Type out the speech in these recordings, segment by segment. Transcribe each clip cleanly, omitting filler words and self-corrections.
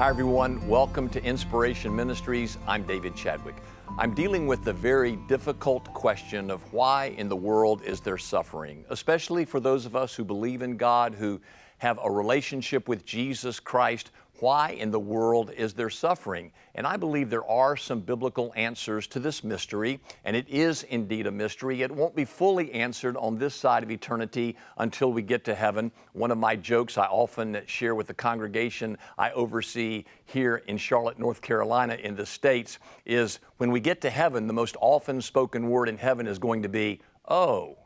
Hi, everyone. Welcome to Inspiration Ministries. I'm David Chadwick. I'm dealing with the very difficult question of why in the world is there suffering, especially for those of us who believe in God, who have a relationship with Jesus Christ. Why in the world is there suffering? And I believe there are some biblical answers to this mystery, and it is indeed a mystery. It won't be fully answered on this side of eternity until we get to heaven. One of my jokes I often share with the congregation I oversee here in Charlotte, North Carolina in the States is when we get to heaven, the most often spoken word in heaven is going to be, oh,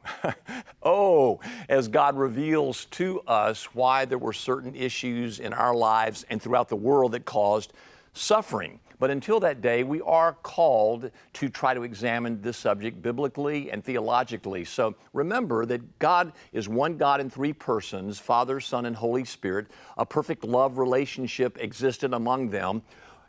oh, as God reveals to us why there were certain issues in our lives and throughout the world that caused suffering. But until that day, we are called to try to examine this subject biblically and theologically. So remember that God is one God in three persons, Father, Son, and Holy Spirit. A perfect love relationship existed among them.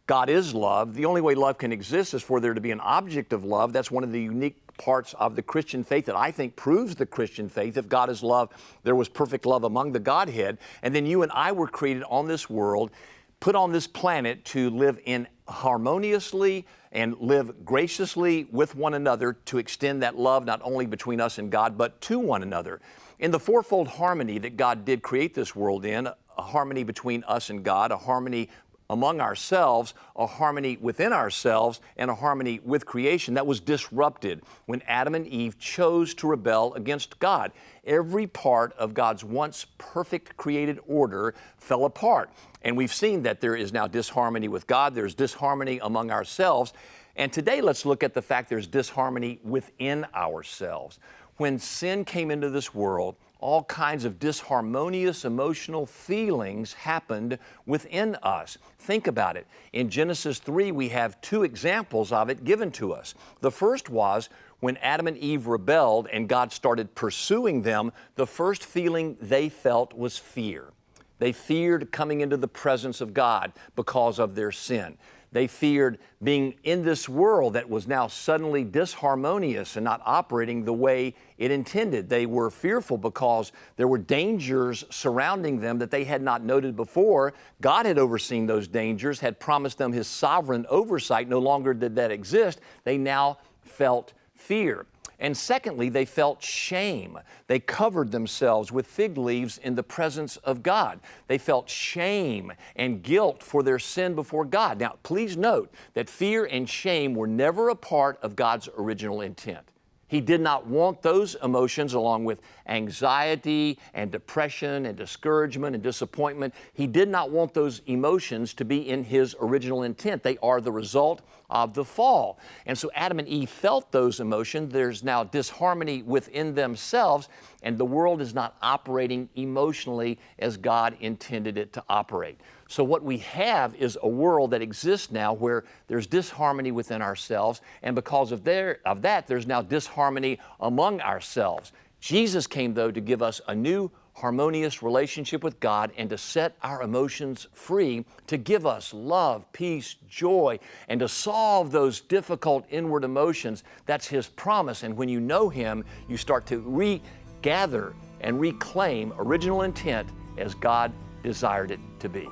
God is love. The only way love can exist is for there to be an object of love. That's one of the unique parts of the Christian faith that I think proves the Christian faith. If God is love, there was perfect love among the Godhead. And then you and I were created on this world, put on this planet to live in harmoniously and live graciously with one another to extend that love not only between us and God, but to one another. In the fourfold harmony that God did create this world in, a harmony between us and God, a harmony among ourselves, a harmony within ourselves, and a harmony with creation that was disrupted when Adam and Eve chose to rebel against God. Every part of God's once perfect created order fell apart. And we've seen that there is now disharmony with God, there's disharmony among ourselves. And today let's look at the fact there's disharmony within ourselves. When sin came into this world, all kinds of disharmonious emotional feelings happened within us. Think about it. In Genesis 3, we have two examples of it given to us. The first was when Adam and Eve rebelled and God started pursuing them, the first feeling they felt was fear. They feared coming into the presence of God because of their sin. They feared being in this world that was now suddenly disharmonious and not operating the way it intended. They were fearful because there were dangers surrounding them that they had not noted before. God had overseen those dangers, had promised them His sovereign oversight. No longer did that exist. They now felt fear. And secondly, they felt shame. They covered themselves with fig leaves in the presence of God. They felt shame and guilt for their sin before God. Now, please note that fear and shame were never a part of God's original intent. He did not want those emotions along with anxiety and depression and discouragement and disappointment. He did not want those emotions to be in His original intent. They are the result of the fall. And so Adam and Eve felt those emotions. There's now disharmony within themselves, and the world is not operating emotionally as God intended it to operate. So what we have is a world that exists now where there's disharmony within ourselves, and because of that, there's now disharmony among ourselves. Jesus came, though, to give us a new harmonious relationship with God and to set our emotions free, to give us love, peace, joy, and to solve those difficult inward emotions. That's His promise. And when you know Him, you start to regather and reclaim original intent as God desired it to be.